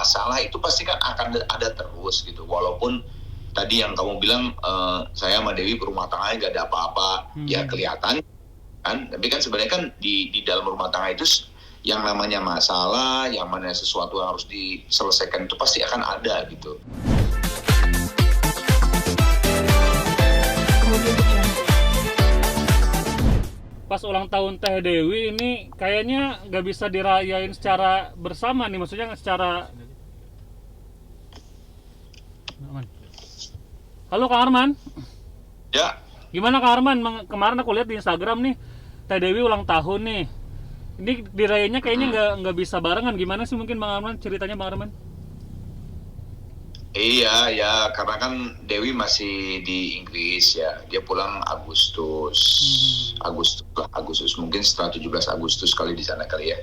masalah itu pasti kan akan ada terus gitu. Walaupun tadi yang kamu bilang saya sama Dewi berumah tangganya gak ada apa-apa, ya kelihatan kan. Tapi kan sebenarnya kan di dalam rumah tangga itu yang namanya masalah, yang mana sesuatu yang harus diselesaikan itu pasti akan ada gitu. Pas ulang tahun Teh Dewi ini kayaknya nggak bisa dirayain secara bersama nih, maksudnya secara. Halo Kang Arman. Ya. Gimana Kang Arman? Kemarin aku lihat di Instagram nih Teh Dewi ulang tahun nih. Ini dirayainnya kayaknya nggak bisa barengan. Gimana sih mungkin Bang Arman? Ceritanya Bang Arman? Iya, ya karena kan Dewi masih di Inggris ya. Dia pulang Agustus. Agustus mungkin setelah 17 Agustus kali di sana kali ya.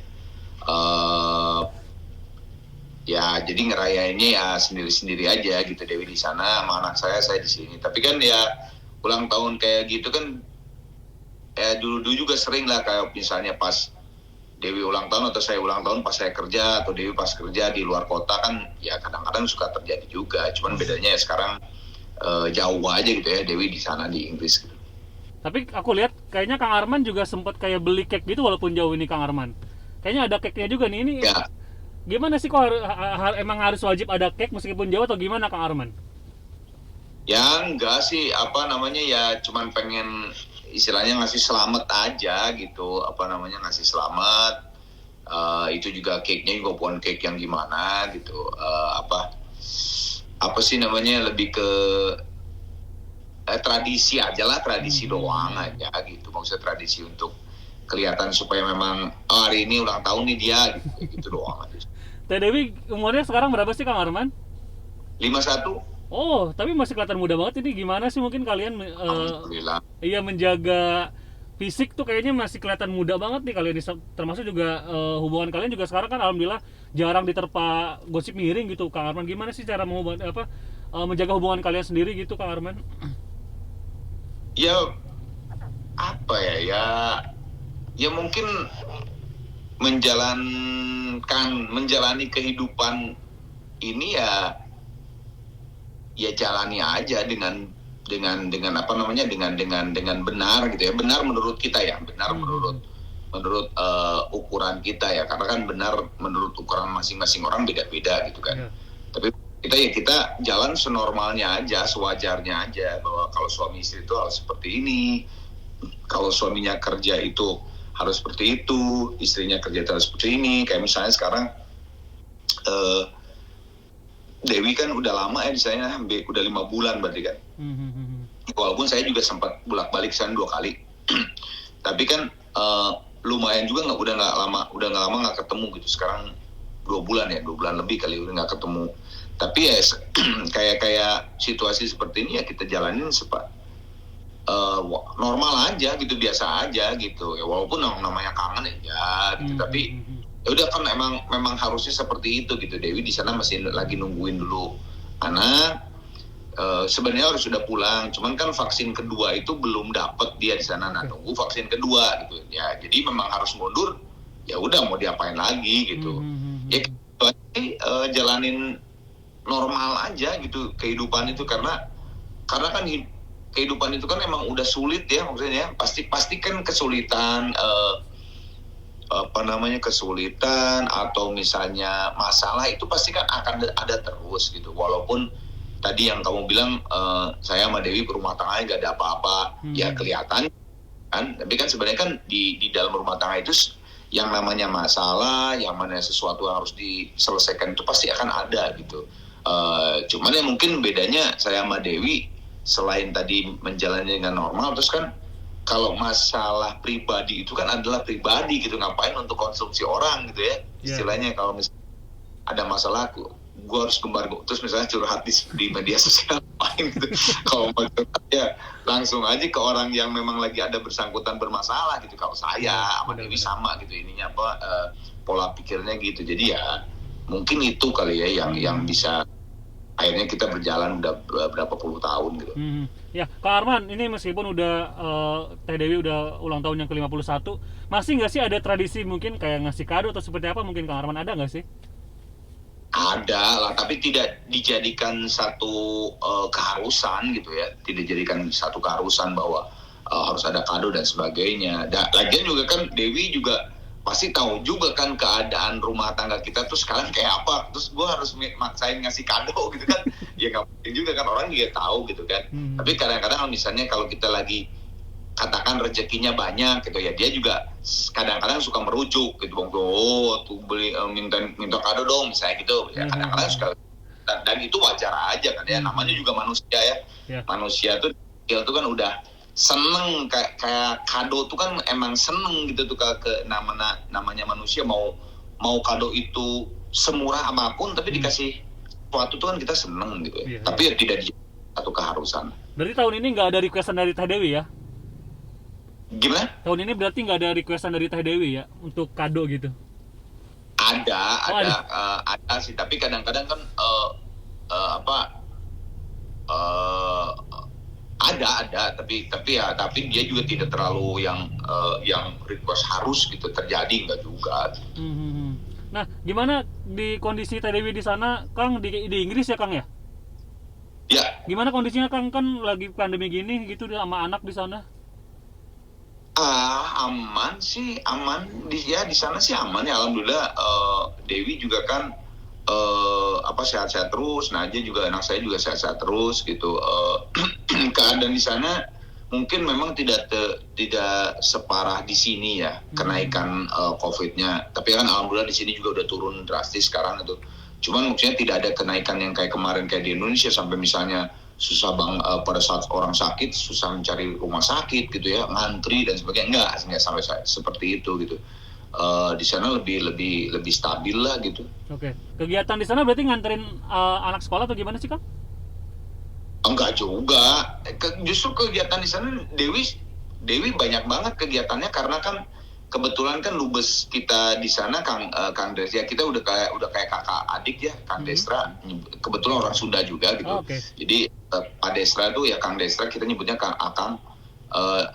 Ya jadi ngerayainnya ya sendiri-sendiri aja gitu, Dewi di sana sama anak saya di sini. Tapi kan ya ulang tahun kayak gitu kan ya dulu juga sering lah, kayak misalnya pas Dewi ulang tahun atau saya ulang tahun pas saya kerja, atau Dewi pas kerja di luar kota kan ya kadang-kadang suka terjadi juga. Cuman bedanya ya sekarang jauh aja gitu ya, Dewi di sana di Inggris gitu. Tapi aku lihat kayaknya Kang Arman juga sempat kayak beli cake gitu walaupun jauh ini Kang Arman. Kayaknya ada cake-nya juga nih ini. Ya. Gimana sih kok emang harus wajib ada cake meskipun jauh atau gimana Kang Arman? Ya enggak sih, apa namanya ya cuman pengen istilahnya ngasih selamat aja gitu, apa namanya ngasih selamat. Itu juga cake-nya juga bukan cake yang gimana gitu, apa sih namanya, lebih ke tradisi aja lah, tradisi doang aja gitu. Maksudnya tradisi untuk kelihatan supaya memang hari ini ulang tahun nih dia gitu doang aja. Teh Dewi umurnya sekarang berapa sih Kang Arman? 51. Oh, tapi masih kelihatan muda banget ini. Gimana sih mungkin kalian Alhamdulillah. iya menjaga fisik tuh kayaknya masih kelihatan muda banget nih kalian, termasuk juga hubungan kalian juga sekarang kan alhamdulillah jarang diterpa gosip miring gitu. Kang Arman gimana sih cara menjaga hubungan kalian sendiri gitu Kang Arman? Ya apa ya mungkin menjalani kehidupan ini ya jalani aja dengan apa namanya dengan benar gitu ya, benar menurut kita ya, benar menurut ukuran kita ya, karena kan benar menurut ukuran masing-masing orang beda-beda gitu kan. Tapi kita jalan senormalnya aja, sewajarnya aja, bahwa kalau suami istri itu harus seperti ini, kalau suaminya kerja itu harus seperti itu, istrinya kerja itu harus seperti ini. Kayak misalnya sekarang Dewi kan udah lama ya di sana, udah 5 bulan berarti kan. Walaupun saya juga sempat bolak-balik sana 2 kali. Tapi kan lumayan juga udah nggak lama nggak ketemu gitu. Sekarang 2 bulan lebih kali udah nggak ketemu. Tapi ya kayak situasi seperti ini ya kita jalanin normal aja gitu, biasa aja gitu ya, walaupun namanya kangen ya gitu. Tapi ya udah kan memang harusnya seperti itu gitu. Dewi di sana masih lagi nungguin dulu anak. Sebenarnya harus sudah pulang, cuman kan vaksin kedua itu belum dapat dia di sana, nunggu vaksin kedua gitu ya. Jadi memang harus mundur. Ya udah mau diapain lagi gitu. Ya jalanin normal aja gitu kehidupan itu, karena kan kehidupan itu kan emang udah sulit ya, maksudnya pasti kan kesulitan, kesulitan atau misalnya masalah itu pasti kan akan ada terus gitu. Walaupun tadi yang kamu bilang saya sama Dewi berumah tangganya gak ada apa-apa, ya kelihatan kan. Tapi kan sebenarnya kan di dalam rumah tangga itu yang namanya masalah, yang mana sesuatu yang harus diselesaikan itu pasti akan ada gitu. Cuman ya mungkin bedanya saya sama Dewi, selain tadi menjalani dengan normal, terus kan kalau masalah pribadi itu kan adalah pribadi gitu, ngapain untuk konsumsi orang gitu ya. Istilahnya kalau misalnya ada masalah, gue harus terus misalnya curhat di media sosial lain gitu. Kalau mau curhat ya langsung aja ke orang yang memang lagi ada bersangkutan bermasalah gitu. Kalau saya sama Dewi sama gitu ininya pola pikirnya gitu. Jadi ya mungkin itu kali ya yang bisa akhirnya kita berjalan udah berapa puluh tahun gitu. Ya, Kak Arman, ini meskipun udah Teh Dewi udah ulang tahun yang ke-51, masih nggak sih ada tradisi mungkin kayak ngasih kado atau seperti apa mungkin Kak Arman, ada nggak sih? Ada lah, tapi tidak dijadikan satu keharusan gitu ya, tidak dijadikan satu keharusan bahwa harus ada kado dan sebagainya. Lagian juga kan Dewi juga pasti tahu juga kan keadaan rumah tangga kita tuh sekarang kayak apa. Terus gue harus maksain ngasih kado gitu kan? Ya nggak mungkin juga kan, orang juga tahu gitu kan. Tapi kadang-kadang misalnya kalau kita lagi katakan rezekinya banyak gitu ya, dia juga kadang-kadang suka merujuk gitu, bang, oh tuh beli minta kado dong misalnya gitu ya, kadang-kadang suka, dan itu wajar aja kan ya, namanya juga manusia ya. Manusia tuh dia tuh kan udah seneng kayak kado tuh kan emang seneng gitu tuh ke namanya manusia, mau kado itu semurah apapun tapi dikasih sesuatu tuh kan kita seneng gitu ya. Tapi ya tidak di satu keharusan. Berarti tahun ini nggak ada requestan dari Teh Dewi ya? Gimana? Tahun ini berarti nggak ada requestan dari Teh Dewi ya untuk kado gitu? Ada sih, tapi kadang-kadang kan ada, tapi dia juga tidak terlalu yang request harus gitu terjadi, nggak juga. Nah, gimana di kondisi Teh Dewi di sana, Kang, di Inggris ya, Kang ya? Ya. Gimana kondisinya, Kang? Kan lagi pandemi gini gitu sama anak di sana? Aman sih, aman di sana sih aman ya, alhamdulillah. Dewi juga kan sehat-sehat terus, Naja juga, anak saya juga sehat-sehat terus gitu. Keadaan di sana mungkin memang tidak separah di sini ya, kenaikan COVID-nya. Tapi kan alhamdulillah di sini juga udah turun drastis sekarang itu. Cuman maksudnya tidak ada kenaikan yang kayak kemarin kayak di Indonesia sampai misalnya susah pada saat orang sakit susah mencari rumah sakit gitu ya, ngantri dan sebagainya, enggak sampai seperti itu gitu. Di sana lebih stabil lah gitu. Oke. Kegiatan di sana berarti nganterin anak sekolah atau gimana sih, Kang? Enggak juga. Justru kegiatan di sana Dewi banyak banget kegiatannya, karena kan kebetulan kan Lubes kita di sana Kang Desra, kita udah kayak kakak adik ya, Kang Desra. Kebetulan orang Sunda juga gitu. Jadi Pak Desra tuh ya, Kang Desra kita nyebutnya Kang Akang.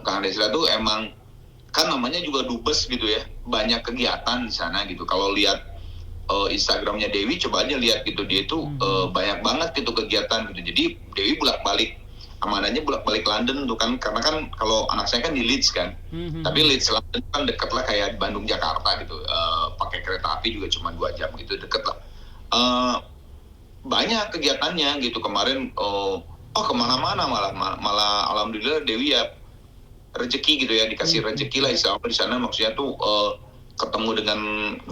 Kang Desra tuh emang kan namanya juga Dubes gitu ya, banyak kegiatan di sana gitu. Kalau lihat Instagramnya Dewi, coba aja lihat gitu, dia itu banyak banget gitu kegiatan gitu. Jadi Dewi amanahnya bolak-balik London tuh kan, karena kan kalau anak saya kan di Leeds kan, tapi Leeds London kan deket lah kayak Bandung Jakarta gitu, pakai kereta api juga cuma 2 jam gitu, deket lah. Banyak kegiatannya gitu kemarin. Kemana-mana malah alhamdulillah Dewi ya rezeki gitu ya, dikasih rezeki lah istilahnya di sana. Maksudnya tuh ketemu dengan,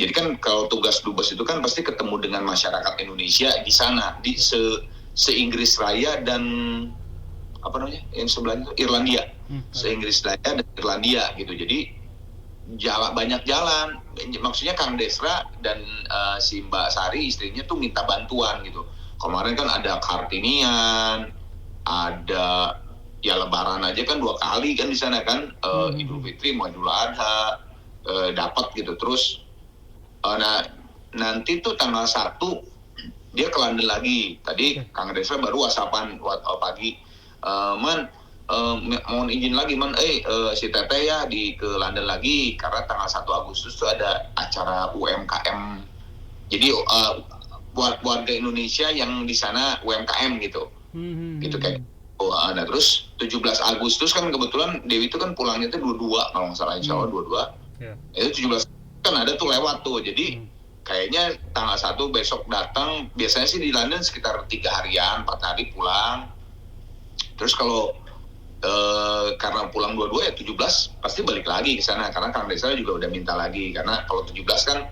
jadi kan kalau tugas Dubes itu kan pasti ketemu dengan masyarakat Indonesia di sana, di se-Inggris Raya dan apa namanya yang sebelahnya Irlandia, se-Inggris Raya dan Irlandia gitu. Jadi banyak jalan, maksudnya Kang Desra dan si Mbak Sari istrinya tuh minta bantuan gitu. Kemarin kan ada Kartinian, ada ya Lebaran aja kan 2 kali kan di sana kan, Idul Fitri mau Idul Adha dapat gitu. Terus nanti tuh tanggal 1 dia ke London lagi. Tadi Kang Desra baru whatsappan pagi, mohon izin lagi si Teteh ya ke London lagi karena tanggal 1 Agustus tuh ada acara UMKM. Jadi buat warga Indonesia yang di sana UMKM gitu. Gitu kayak. Nah terus 17 Agustus kan kebetulan Dewi itu kan pulangnya tuh 22 kalau nggak salah, insya Allah 22. Itu 17 kan ada tuh lewat tuh. Jadi kayaknya tanggal 1 besok datang. Biasanya sih di London sekitar 3 harian, 4 hari pulang. Terus kalau karena pulang 22 ya 17 pasti balik lagi ke sana, karena Kang Desra juga udah minta lagi, karena kalau 17 kan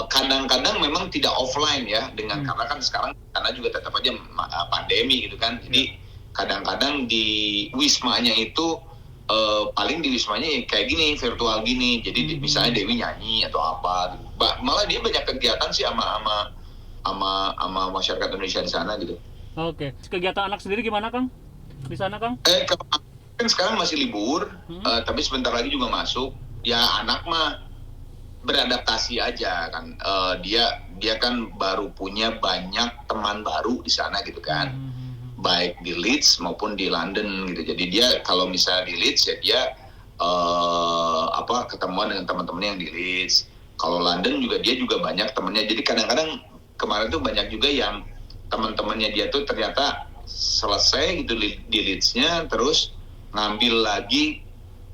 kadang-kadang memang tidak offline ya dengan karena kan sekarang karena juga tetap aja pandemi gitu kan. Jadi kadang-kadang di wismanya itu paling di wismanya kayak gini, virtual gini. Jadi misalnya Dewi nyanyi atau apa gitu. Malah dia banyak kegiatan sih sama masyarakat Indonesia di sana gitu. Oke. Kegiatan anak sendiri gimana, Kang? Di sana, Kang? Kan sekarang masih libur, tapi sebentar lagi juga masuk. Ya anak mah beradaptasi aja kan. Dia kan baru punya banyak teman baru di sana gitu kan. Baik di Leeds maupun di London gitu. Jadi dia kalau misalnya di Leeds ya dia ketemuan dengan teman-temannya yang di Leeds. Kalau London juga dia juga banyak temannya. Jadi kadang-kadang kemarin tuh banyak juga yang teman-temannya dia tuh ternyata selesai gitu di Leeds-nya, terus ngambil lagi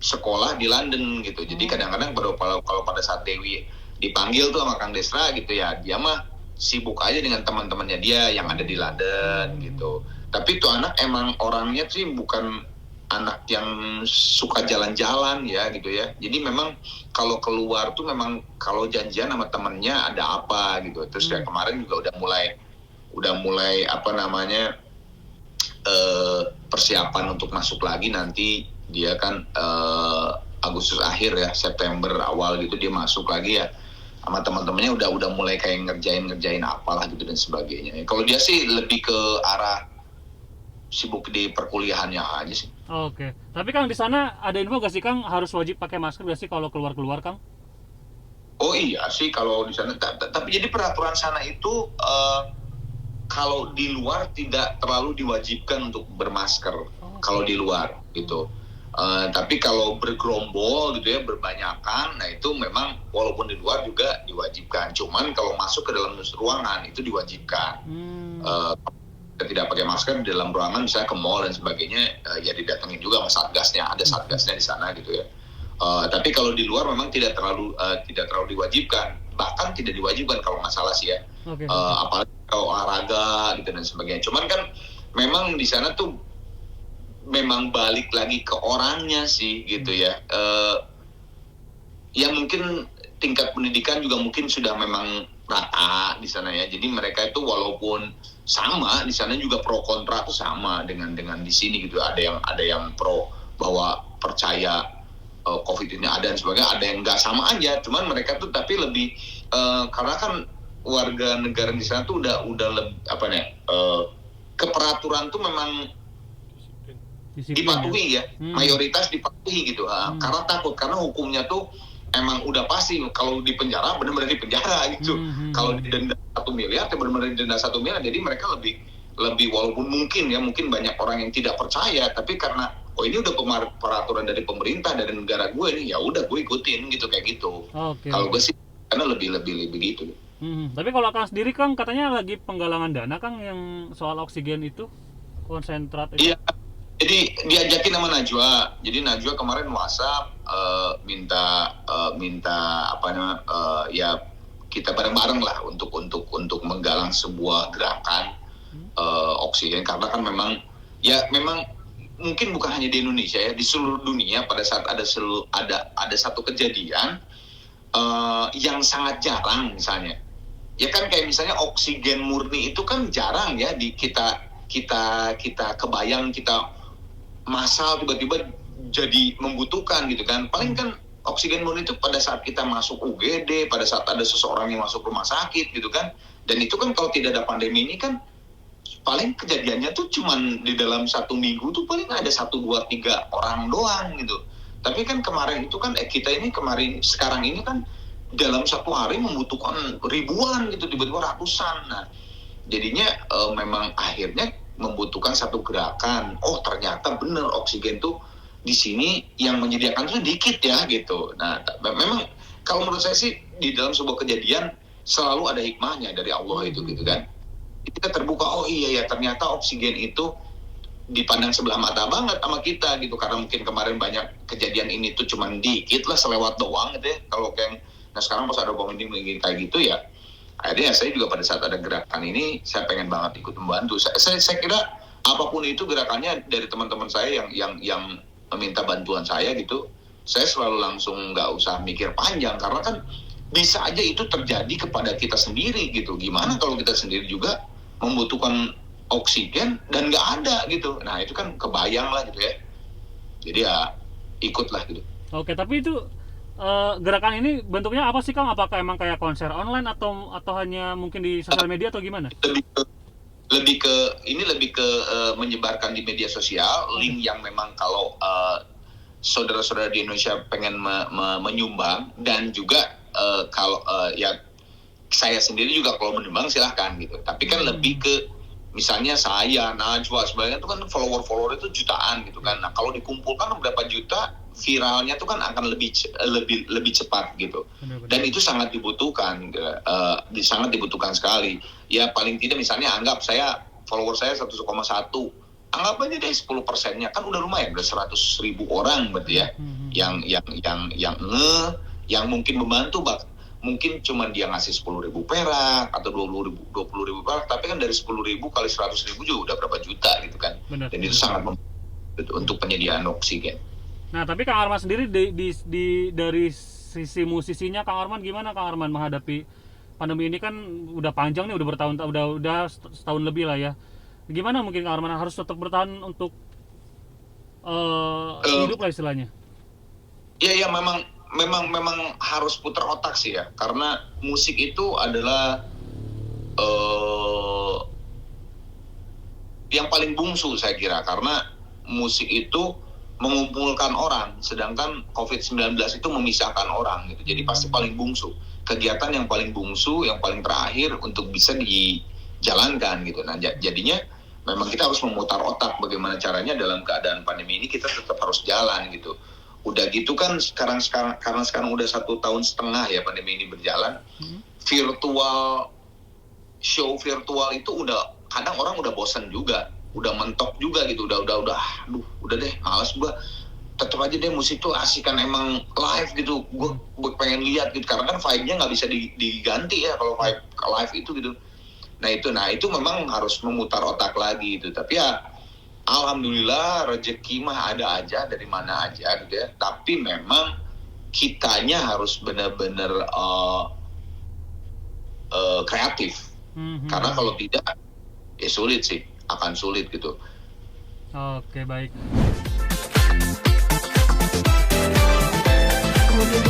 sekolah di London gitu. Jadi kadang-kadang kalau pada saat Dewi dipanggil tuh sama Kang Desra gitu ya, dia mah sibuk aja dengan teman-temannya dia yang ada di London gitu. Tapi tuh anak emang orangnya sih bukan anak yang suka jalan-jalan ya gitu ya. Jadi memang kalau keluar tuh memang kalau janjian sama temennya ada apa gitu. Terus kayak kemarin juga udah mulai apa namanya persiapan untuk masuk lagi nanti. Dia kan Agustus akhir ya, September awal gitu dia masuk lagi ya, sama teman-temannya udah mulai kayak ngerjain apalah gitu dan sebagainya. Kalau dia sih lebih ke arah sibuk di perkuliahannya aja sih. Oke. Tapi Kang di sana ada info gak sih Kang harus wajib pakai masker gak sih kalau keluar Kang? Oh iya sih kalau di sana. Tapi jadi peraturan sana itu kalau di luar tidak terlalu diwajibkan untuk bermasker. Kalau di luar gitu. Tapi kalau bergerombol gitu ya, berbanyakan, nah itu memang walaupun di luar juga diwajibkan. Cuman kalau masuk ke dalam ruangan itu diwajibkan. Tidak pakai masker di dalam ruangan, misalnya ke mall dan sebagainya, ya didatengin juga sama satgasnya, ada satgasnya di sana gitu ya. Tapi kalau di luar memang tidak terlalu diwajibkan, bahkan tidak diwajibkan kalau nggak salah sih ya. Apalagi kalau olahraga gitu dan sebagainya. Cuman kan memang di sana tuh memang balik lagi ke orangnya sih gitu ya. Ya mungkin tingkat pendidikan juga mungkin sudah memang rata di sana ya. Jadi mereka itu walaupun sama di sana juga pro kontra tuh sama dengan di sini gitu. Ada yang pro bahwa percaya COVID ini ada dan sebagainya, ada yang nggak, sama aja. Cuman mereka tuh tapi lebih karena kan warga negara di sana tuh udah lebih apa nih keperaturan tuh memang dipatuhi ya, mayoritas dipatuhi gitu. Karena takut, karena hukumnya tuh emang udah pasti kalau di penjara benar-benar di penjara gitu. Kalau didenda 1 miliar, ya benar-benar didenda 1 miliar. Jadi mereka lebih walaupun mungkin banyak orang yang tidak percaya, tapi karena ini udah peraturan dari pemerintah dari negara gue nih, ya udah gue ikutin gitu kayak gitu. Kalau gue sih karena lebih gitu. Tapi kalau Kang sendiri Kang katanya lagi penggalangan dana Kang yang soal oksigen itu, konsentrat itu. Iya. Jadi diajakin sama Najwa. Jadi Najwa kemarin WhatsApp minta apa namanya ya kita bareng-bareng lah untuk menggalang sebuah gerakan oksigen, karena kan memang mungkin bukan hanya di Indonesia ya, di seluruh dunia pada saat ada satu kejadian yang sangat jarang misalnya. Ya kan kayak misalnya oksigen murni itu kan jarang ya di kita kebayang kita massal tiba-tiba jadi membutuhkan gitu kan. Paling kan oksigen murni itu pada saat kita masuk UGD, pada saat ada seseorang yang masuk rumah sakit gitu kan. Dan itu kan kalau tidak ada pandemi ini kan paling kejadiannya tuh cuman di dalam 1 minggu tuh paling ada 1, 2, 3 orang doang gitu. Tapi kan kemarin itu kan sekarang ini kan dalam 1 hari membutuhkan ribuan gitu, tiba-tiba ratusan. Nah jadinya memang akhirnya membutuhkan satu gerakan. Oh ternyata bener oksigen tuh di sini yang menyediakan tuh dikit ya gitu. Nah memang kalau menurut saya sih di dalam sebuah kejadian selalu ada hikmahnya dari Allah itu gitu kan. Kita terbuka, oh iya ya ternyata oksigen itu dipandang sebelah mata banget sama kita gitu, karena mungkin kemarin banyak kejadian ini tuh cuman dikit lah, selewat doang gitu ya. Kalau kayak sekarang pas ada boming kayak gitu ya, akhirnya saya juga pada saat ada gerakan ini saya pengen banget ikut membantu. Saya kira apapun itu gerakannya dari teman-teman saya yang meminta bantuan saya gitu, saya selalu langsung nggak usah mikir panjang, karena kan bisa aja itu terjadi kepada kita sendiri gitu. Gimana kalau kita sendiri juga membutuhkan oksigen dan nggak ada gitu. Nah itu kan kebayang lah gitu ya. Jadi ya ikutlah gitu. Oke, tapi itu gerakan ini bentuknya apa sih Kang? Apakah emang kayak konser online atau hanya mungkin di sosial media atau gimana? Lebih ke menyebarkan di media sosial, link yang memang kalau saudara-saudara di Indonesia pengen menyumbang, dan juga kalau ya saya sendiri juga kalau menyumbang silahkan gitu. Tapi kan lebih ke misalnya saya, Najwa, sebenarnya itu kan follower itu jutaan gitu kan. Nah kalau dikumpulkan berapa juta, viralnya tuh kan akan lebih cepat gitu. Benar-benar. Dan itu sangat dibutuhkan, sangat dibutuhkan sekali. Ya paling tidak misalnya anggap follower saya 1,1, anggap aja deh 10%-nya kan udah lumayan, udah 100.000 orang berarti ya. Yang mungkin membantu, mungkin cuma dia ngasih 10.000 perak atau 20.000 perak, tapi kan dari 10.000 kali 100.000 juga udah berapa juta gitu kan. Benar, dan itu sangat membantu untuk penyediaan oksigen. Nah, tapi Kang Arman sendiri dari sisi musisinya, Kang Arman gimana Kang Arman menghadapi pandemi ini? Kan udah panjang nih, udah bertahun, udah setahun lebih lah ya. Gimana mungkin Kang Arman harus tetap bertahan untuk hidup lah istilahnya? Ya memang harus putar otak sih ya, karena musik itu adalah yang paling bungsu saya kira, karena musik itu mengumpulkan orang, sedangkan COVID-19 itu memisahkan orang gitu. Jadi pasti paling bungsu, kegiatan yang paling bungsu, yang paling terakhir untuk bisa dijalankan gitu. Nah jadinya memang kita harus memutar otak bagaimana caranya dalam keadaan pandemi ini kita tetap harus jalan gitu. Udah gitu kan karena sekarang udah 1,5 tahun ya pandemi ini berjalan, virtual show virtual itu kadang orang udah bosan juga, udah mentok juga gitu, udah deh malas gua. Tetap aja deh musik tuh asik kan, emang live gitu, gua pengen lihat gitu, karena kan vibe-nya nggak bisa diganti ya kalau vibe live itu gitu. Nah itu memang harus memutar otak lagi gitu. Tapi ya alhamdulillah rezeki mah ada aja dari mana aja gitu ya. Tapi memang kitanya harus benar-benar kreatif. Karena kalau tidak ya sulit sih, akan sulit gitu. Oke, baik. Kemudian